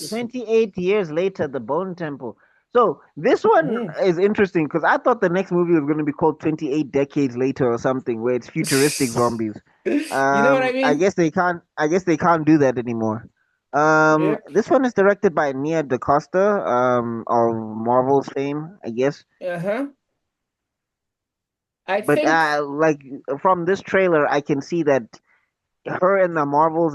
what? 28 years later, the Bone Temple. So this one Mm. is interesting because I thought the next movie was going to be called 28 Decades Later or something, where it's futuristic zombies. You know what I I mean? guess they can't. I guess they can't do that anymore. Yep. This one is directed by Nia DaCosta, of Marvel's fame, I guess. Uh-huh. I But think like from this trailer, I can see that her and the Marvels,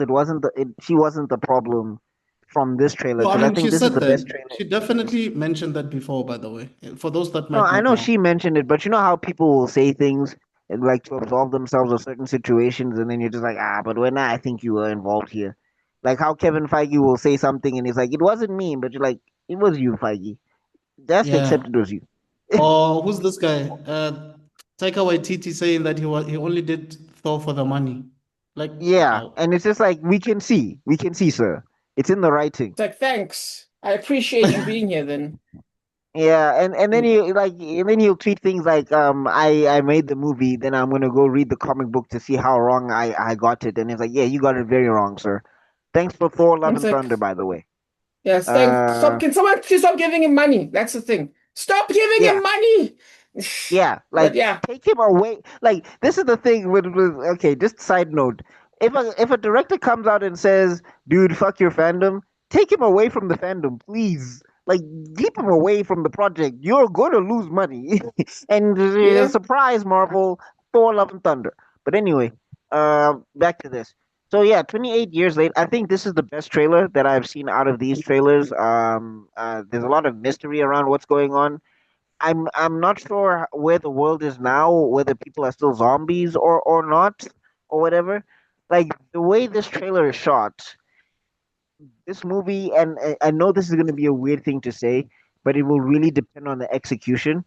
she wasn't the problem from this trailer No, I because I mean, think she this is said the best that. trailer. She definitely mentioned that before, by the way, for those that No, might I not know know. she mentioned it, but you know how people will say things and like to absolve themselves of certain situations, and then you're just like, but when I think you were involved here. Like how Kevin Feige will say something and he's like, it wasn't me, but you're like, it was you, Feige. Just Yeah. accept it was you. Or who's this guy? Taika Waititi saying that he only did Thor for the money. Like, Yeah, wow. and it's just like we can see, sir. It's in the writing. it's like thanks. I appreciate you being here then. Yeah, and then he'll tweet things like, I made the movie, then I'm gonna go read the comic book to see how wrong I got it, and it's like, yeah, you got it very wrong, sir. Thanks for Thor: Love It's and like, Thunder, by the way. yes, thank Uh, stop. Can someone please stop giving him money? That's the thing. Stop giving yeah, him money. yeah, But like yeah, take him away. Like this is the thing with okay, just side note. If a director comes out and says, "Dude, fuck your fandom," take him away from the fandom, please. Like keep him away from the project. You're gonna lose money. And yeah. surprise, Marvel, Thor: Love and Thunder. But anyway, back to this. So yeah, 28 years late. I think this is the best trailer that I've seen out of these trailers. There's a lot of mystery around what's going on. I'm not sure where the world is now, whether people are still zombies or not or whatever. Like the way this trailer is shot, this movie, and I know this is going to be a weird thing to say, but it will really depend on the execution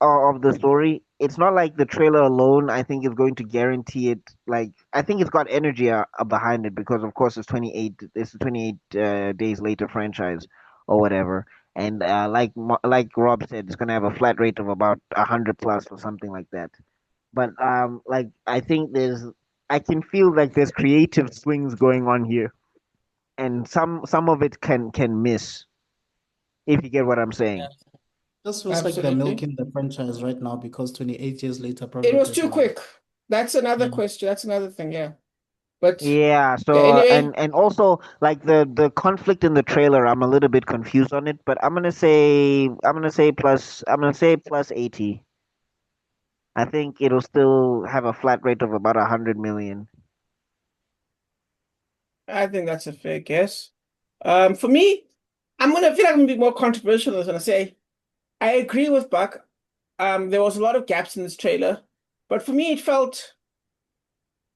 of the story. It's not like the trailer alone, I think, is going to guarantee it. Like I think it's got energy behind it because of course it's a 28 days later franchise or whatever. And like Rob said, it's gonna have a flat rate of about 100 plus or something like that. But like I can feel like there's creative swings going on here, and some of it can miss if you get what I'm saying. This feels like they're Absolutely. milking the franchise right now because 28 years later It probably was did too well. quick. That's another Yeah. question. That's another thing. Yeah. But Yeah, yeah, so anyway, and also like the conflict in the trailer, I'm a little bit confused on it, but I'm gonna say plus 80. I think it'll still have a flat rate of about 100 million. I think that's a fair guess. For me, I feel like I'm gonna be more controversial. I was gonna say I agree with Buck. There was a lot of gaps in this trailer, but for me, it felt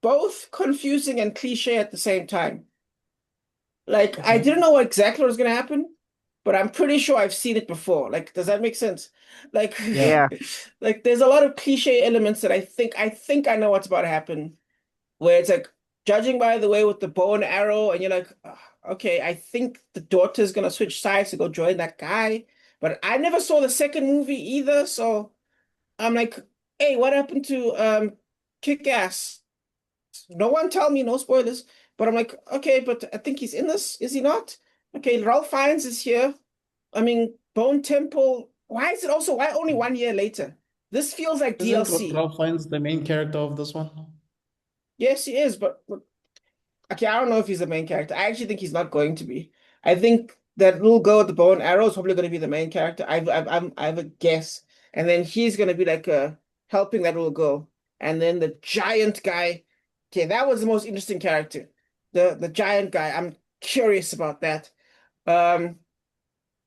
both confusing and cliche at the same time. Like I Okay. didn't know exactly what was gonna happen, but I'm pretty sure I've seen it before. Like, does that make sense? Like, Yeah. Yeah, like there's a lot of cliche elements that I think I know what's about to happen. Where it's like judging by the way with the bow and arrow, and you're like, "Ah, okay, I think the daughter's gonna switch sides to go join that guy." But I never saw the second movie either, so I'm like, hey, what happened to Kick Ass? No one tell me, no spoilers. But I'm like, okay, but I think he's in this, is he not? Okay, Ralph Fiennes is here. I mean, Bone Temple. Why only 1 year later? This feels like Isn't DLC. Ralph Fiennes the main character of this one? Yes, he is, but okay, I don't know if he's the main character. I actually think he's not going to be. I think that little girl with the bow and arrow is probably going to be the main character. I have a guess, and then he's going to be like helping that little girl, and then the giant guy. Okay, that was the most interesting character. The giant guy. I'm curious about that. Um,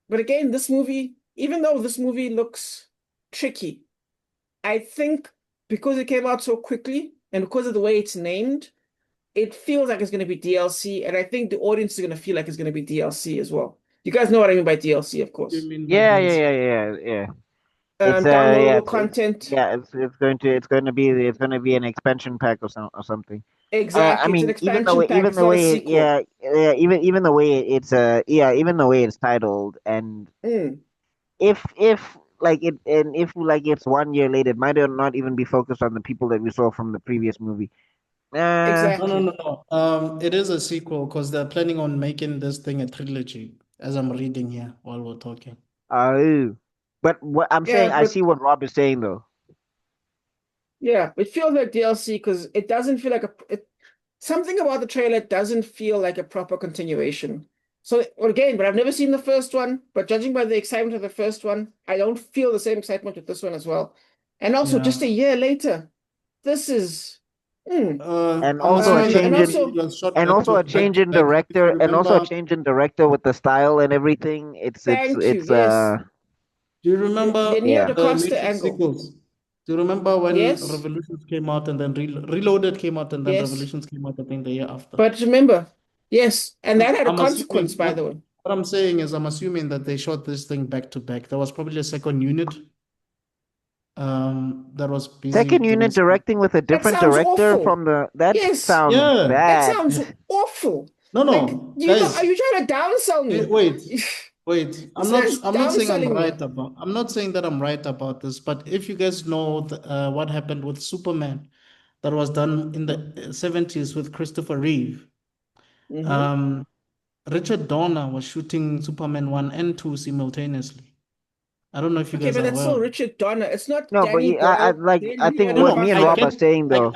but again, this movie, even though this movie looks tricky, I think because it came out so quickly and because of the way it's named it feels like it's going to be DLC, and I think the audience is going to feel like it's going to be DLC as well. You guys know what I mean by DLC, of What do you course. mean by DLC? yeah. It's Downloadable content. it's going to be an expansion pack or something. I Exactly. It's an mean, expansion pack. It's not a sequel. even the way even the way it's titled, and Mm. if like it, and if like it's 1 year late, it might not even be focused on the people that we saw from the previous movie. No, no, Exactly. no, no. It is a sequel because they're planning on making this thing a trilogy, as I'm reading here while we're talking. Oh, but what I'm saying, Yeah, I but see what Rob is saying though. yeah, it feels like DLC because it doesn't feel like something about the trailer doesn't feel like a proper continuation. So well, again, but I've never seen the first one, but judging by the excitement of the first one, I don't feel the same excitement with this one as well. And also Yeah. just a year later, this is hmm. And I'm also a assuming that And change in, maybe it also was shot and also a back change to in back. If director, you and also a remember, change in director with the style and everything. thank you. Yes. do you remember The Neo Yeah. da the Costa Matrix angle. sequels? Do you remember when Yes. Revolutions came out and then Reloaded came out and then Yes. Revolutions came out, I think the year after? But remember, yes, and that had a I'm assuming consequence, by the way. what I'm saying is I'm assuming that they shot this thing back to back. There was probably a second unit that was busy Second doing unit some. directing with a That different sounds director awful. from that Yes, sounds Yeah. that bad. sounds awful. No, Like, no, are guys. you trying to downsell me? Wait, wait. This guy's I'm not saying downselling me. I'm not saying that I'm right about this, but if you guys know what happened with Superman that was done in the 70s with Christopher Reeve, Hmm. um, Richard Donner was shooting Superman 1 and 2 simultaneously. I don't know if you Okay, guys but are that's aware still of it. Richard Donner. It's not No, but Danny I Boyle, like, then I Neo think No, da what no, me and I Costa. Rob are get, saying though.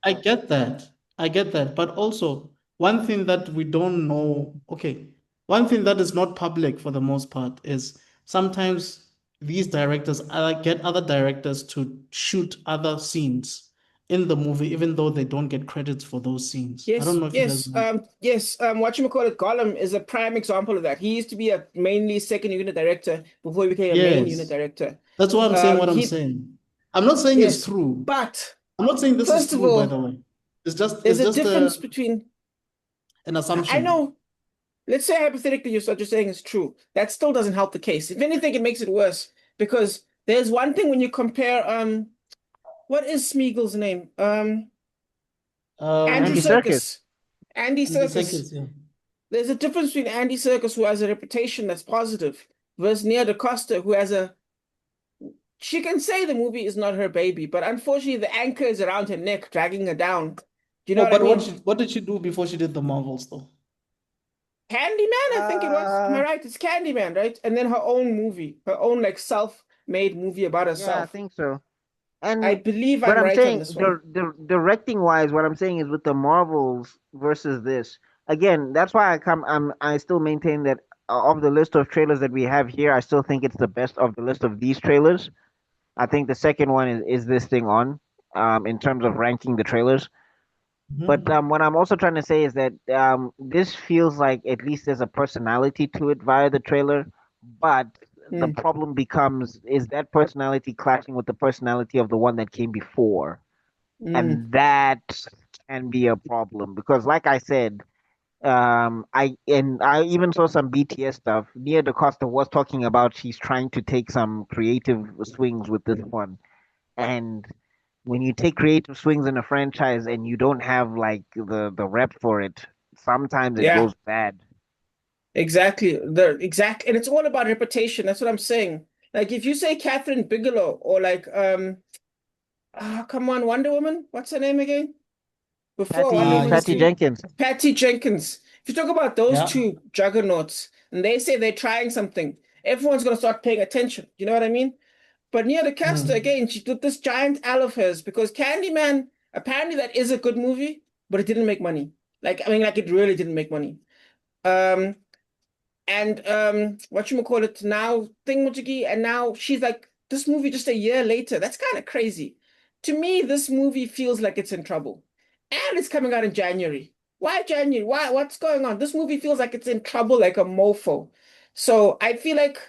I get that. I get that. But also, one thing that we don't know, okay, one thing that is not public for the most part is sometimes these directors get other directors to shoot other scenes in the movie, even though they don't get credits for those scenes. I don't Yes, know if you guys yes, know. yes. Whatchamacallit, Gollum is a prime example of that. He used to be a mainly second unit director before he became a main unit Yes, director. that's why I'm saying what I'm He saying. I'm not saying it's Yes, true. but I'm not saying this is first of true, by all, the way. there's It's a just difference between. an I assumption. know. Let's say hypothetically, what you're saying is true. That still doesn't help the case. If anything, it makes it worse because there's one thing when you compare. What is Smeagol's name? Andrew Andy Um, Serkis. Serkis. Andy in the Serkis. seconds, yeah. There's a difference between Andy Serkis, who has a reputation that's positive, versus Nia DaCosta, who has a. She can say the movie is not her baby, but unfortunately, the anchor is around her neck, dragging her down. Do you know Oh, what I but mean? what did she do before she did the Marvels though? Candyman, I think it was. Am I Uh, right? It's Candyman, right? And then her own movie, her own like self-made movie about yeah, I herself. think so. I And believe but I'm I'm right on saying this one. the directing wise, what I'm saying is with the Marvels versus this. Again, that's why I still maintain that of the list of trailers that we have here, I still think it's the best of the list of these trailers. I think the second one is this thing on in terms of ranking the trailers. But Mhm. what I'm also trying to say is that this feels like at least there's a personality to it via the trailer. But the Hmm. problem becomes, is that personality clashing with the personality of the one that came before? Hmm. And that can be a problem because, like I said, I even saw some BTS stuff. Nia DaCosta was talking about she's trying to take some creative swings with this one, and when you take creative swings in a franchise and you don't have like the rep for it, sometimes it Yeah, goes bad. exactly. And it's all about reputation. That's what I'm saying. Like if you say Catherine Bigelow or like come on, Wonder Woman, what's her name again? Before Wonder Woman's Patty two, Jenkins. Patty Jenkins. If you talk about those Yeah. two juggernauts and they say they're trying something, everyone's gonna start paying attention. You know what I mean? But Nia DaCosta, Mm. again, she did this giant L of hers because Candyman, apparently that is a good movie, but it didn't make money. Like, I mean, like it really didn't make money. Um, and what you call it now, thingamajiggy, and now she's like, this movie just a year later. That's kind of crazy. To me, this movie feels like it's in trouble. And it's coming out in January. Why January? Why? What's going on? This movie feels like it's in trouble like a mofo. So I feel like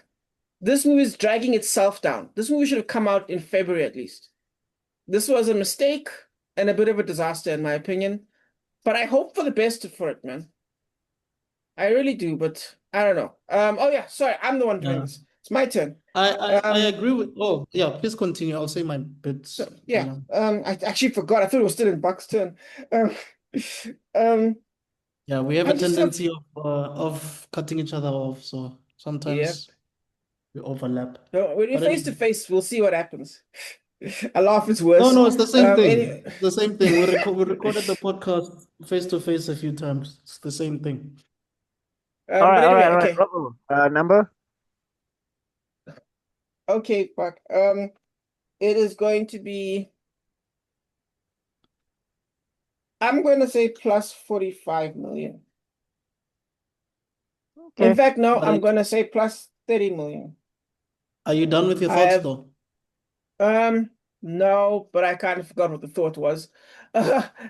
this movie is dragging itself down. This movie should have come out in February at least. This was a mistake and a bit of a disaster, in my opinion. But I hope for the best for it, man. I really do, but I don't know. Oh yeah, sorry, I'm the one doing Yeah. this. It's my turn. I Um, agree with. Oh, yeah, please continue. I'll say my so bits, you yeah. know. I actually forgot. I thought it was still in Buck's turn. Um, um, Yeah, we have I a just have tendency of cutting each other off, so yeah. sometimes we overlap. No, when we're But face to anyway, face, we'll see what happens. I laugh is No, worse. no, it's the same Anyway, thing. It's the same thing. We recorded the podcast face to face a few times. It's the same thing. All right, but all right, anyway, all right. okay, Number. okay, fuck. It is going to be. I'm going to say plus 45 million. In Okay. fact, no, But I'm going to say plus 30 million. are you done with your I thoughts have though? no, but I kind of forgot what the thought was.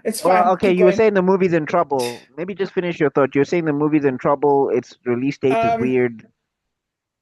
It's Well, fine. okay. Keep You were going. saying the movie's in trouble. Maybe just finish your thought. You're saying the movie's in trouble. Its release date is Um, weird.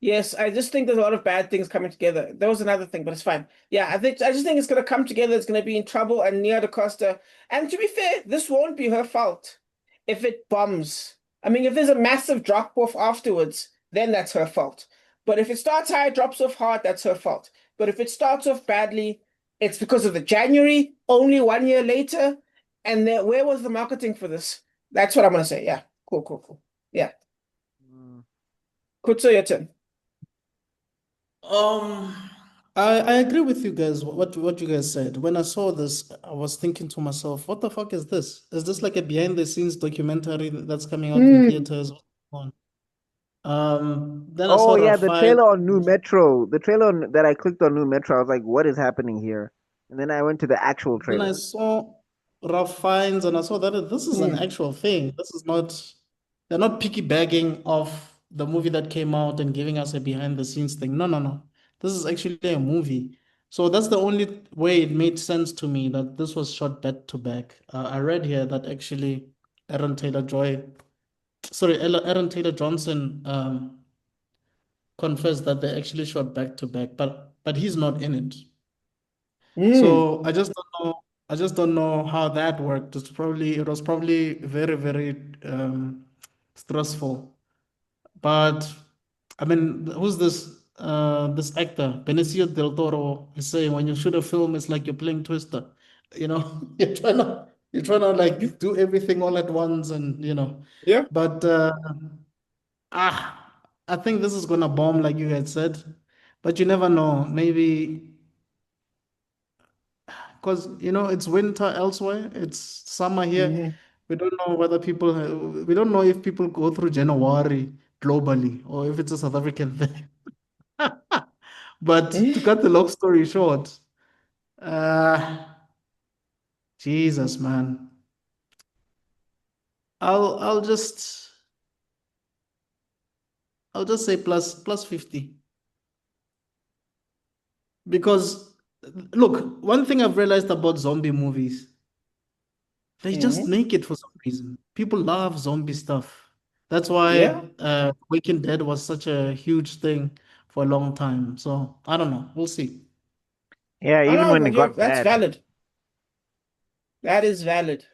yes, I just think there's a lot of bad things coming together. There was another thing, but it's fine. Yeah, I just think it's gonna come together. It's gonna be in trouble, and Nia DaCosta. And to be fair, this won't be her fault if it bombs. I mean, if there's a massive drop off afterwards, then that's her fault. But if it starts high, drops off hard, that's her fault. But if it starts off badly, it's because of the January, only 1 year later. And then where was the marketing for this? That's what I'm gonna say. Yeah, cool, cool, cool. Yeah, Mm. Kutsu, your turn. Um, I agree with you guys. What you guys said. When I saw this, I was thinking to myself, what the fuck is this? Is this like a behind the scenes documentary that's coming out in Hmm. theaters? Then I Oh saw yeah, the Rafine. trailer on New Metro. That I clicked on New Metro. I was like, what is happening here? And then I went to the actual Then I trailer. saw rough finds and I saw that this is an Hmm. actual thing. This is not, they're not piggybacking off the movie that came out and giving us a behind the scenes thing. No, no, no. This is actually a movie. So that's the only way it made sense to me that this was shot back to back. I read here that actually Aaron Taylor Joy, sorry, Aaron Taylor Johnson confessed that they actually shot back to back, but he's not in it. Hmm. So I just don't know how that worked. It was probably very, very stressful. But I mean, who's this actor? Benicio del Toro is saying when you shoot a film, it's like you're playing Twister. You know, you're trying to like do everything all at once and Yeah. but I think this is gonna bomb like you had said. But you never know. Maybe because it's winter elsewhere, it's summer here. Hmm. We don't know whether we don't know if people go through January globally or if it's a South African thing. But to cut the long story short, uh, Jesus, man, I'll just say plus 50 because look, one thing I've realized about zombie movies. They just Hmm. make it for some reason. People love zombie stuff. That's Yeah. why Waking Dead was such a huge thing for a long time. So I don't know. We'll see. Yeah, Oh even no, when it yeah, got that's bad. valid. That is valid.